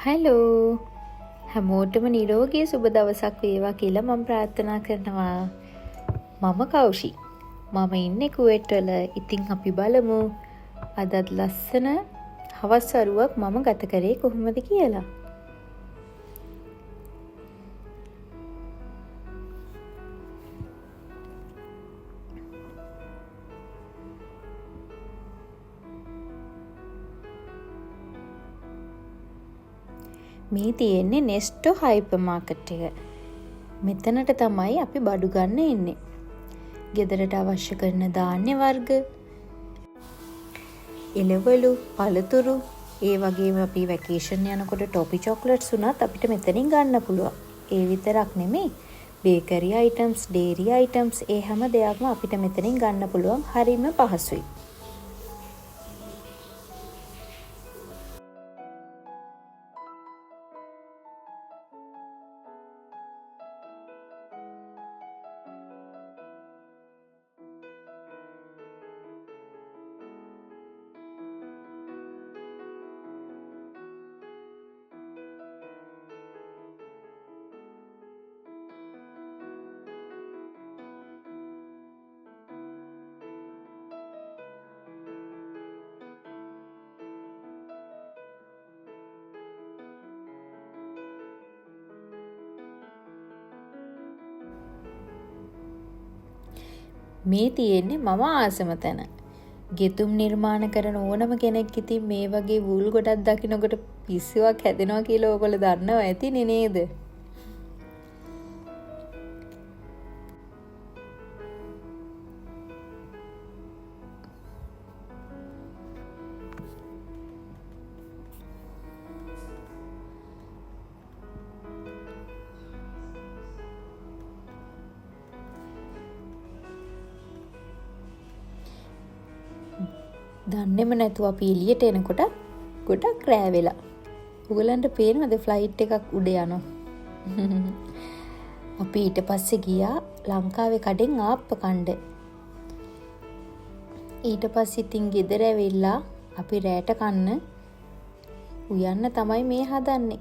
Hello හැමෝටම නිරෝගී සුබ දවසක් වේවා කියලා මම ප්‍රාර්ථනා කරනවා. මම කෞෂි. මම ඉන්නේ කුවේට් වල. ඉතින් අපි බලමු අදත් ලස්සන හවස් වරුවක් මම ගත කරේ කොහොමද කියලා. මේ තියෙන්නේ නෙස්ටෝ හයිපර් මාකට් එක. මෙතනට තමයි අපි බඩු ගන්න එන්නේ. ගෙදරට අවශ්‍ය කරන ධාන්‍ය වර්ග, එළවලු, පළතුරු, ඒ වගේම අපි වැකේෂන් යනකොට ටොපි චොක්ලට්ස් උනත් අපිට මෙතනින් ගන්න පුළුවන්. ඒ විතරක් නෙමෙයි, බේකරි අයිටම්ස්, ඩේරි අයිටම්ස්, ඒ හැම දෙයක්ම අපිට මෙතනින් ගන්න පුළුවන්. හරිම පහසුයි. මේ තියෙන්නේ මම ආසම තැන. ගෙතුම් නිර්මාණ කරන ඕනම කෙනෙක් ඉතින් මේ වගේ වූල් ගොඩක් දකින්නකොට පිස්සුවක් හැදෙනවා කියලා ඔයගොල්ලෝ දන්නවා ඇතිනේ නේද? දන්නේම නැතුව අපි එළියට එනකොට ගොඩක් රෑ වෙලා. ඔයගලන්ට පේනවද ෆ්ලයිට් එකක් උඩ යනවා? අපි ඊට පස්සේ ගියා ලංකාවේ කඩෙන් ආප්ප කණ්ඩ. ඊට පස්සේ ඉතින් ගෙදර ඇවිල්ලා අපි රෑට කන්න උයන්න තමයි මේ හදන්නේ.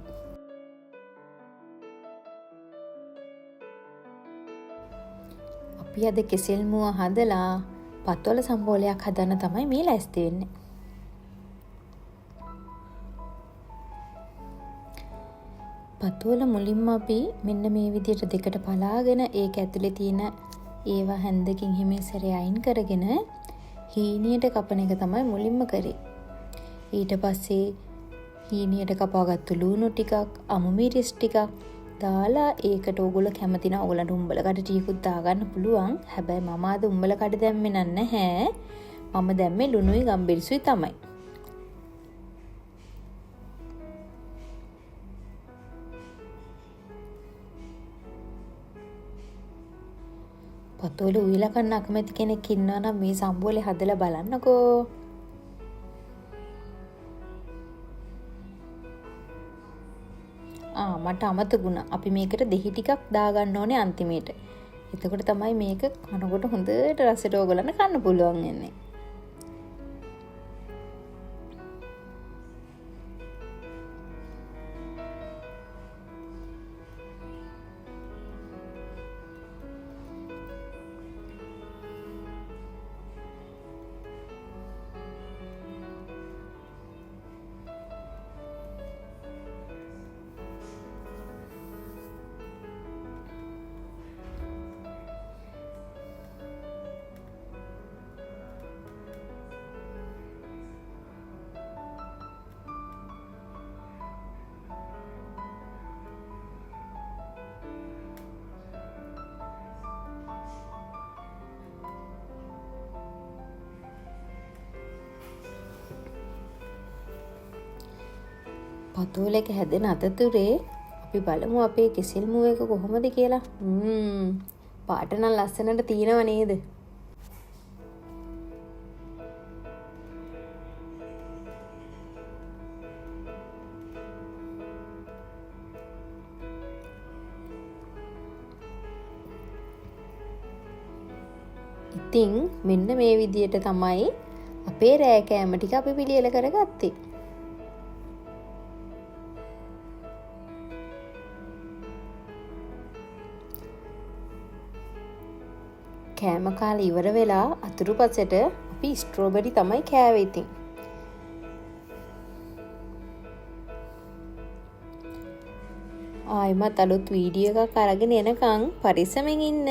අපි අද කෙසෙල් මුව හදලා පතොල සම්බෝලයක් හදන්න තමයි මේ ලෑස්ති වෙන්නේ. පතොල මුලින්ම අපි මෙන්න මේ විදිහට දෙකට පලාගෙන ඒක ඇතුලේ තියෙන ඒවා හැන්දකින් හිමේ සැරේ අයින් කරගෙන හීනියට කපන එක තමයි මුලින්ම කරේ. ඊට පස්සේ හීනියට කපාගත්තු ලුණු ටිකක්, අමු මිරිස් ටිකක් දාලා ඒකට ඕගොල්ලෝ කැමති නම් ඕගොල්ලන්ට උඹල කඩ ටිකකුත් දාගන්න පුළුවන්. හැබැයි මම අද උඹල කඩ දැම්මේ නැහැ. මම දැම්මේ ලුණුයි ගම්බිරිසුයි තමයි. පතෝල උයලා කන්න අකමැති කෙනෙක් ඉන්නවා නම් මේ සම්බෝලේ හදලා බලන්නකෝ. මට අමතකුණා. අපි මේකට දෙහි ටිකක් දාගන්න ඕනේ අන්තිමේට. එතකොට තමයි මේක කනකොට හොඳට රසට ඕගොල්ලන්ට කන්න පුළුවන් වෙන්නේ. පතෝල එක හැදෙන අතරතුරේ අපි බලමු අපේ කෙසෙල් මුව එක කොහොමද කියලා. පාට නම් ලස්සනට තියෙනව නේද? ඉතින් මෙන්න මේ විදියට තමයි අපේ රෑ කෑම ටික අපි පිළියෙල කරගත්තේ. කෑම කාලා ඉවර වෙලා අතුරුපසට අපි ස්ට්‍රෝබෙරි තමයි කෑවේ ඉතින්. ආයෙමත් අලුත් වීඩියෝ එකක් අරගෙන එනකන් පරිස්සමෙන් ඉන්න.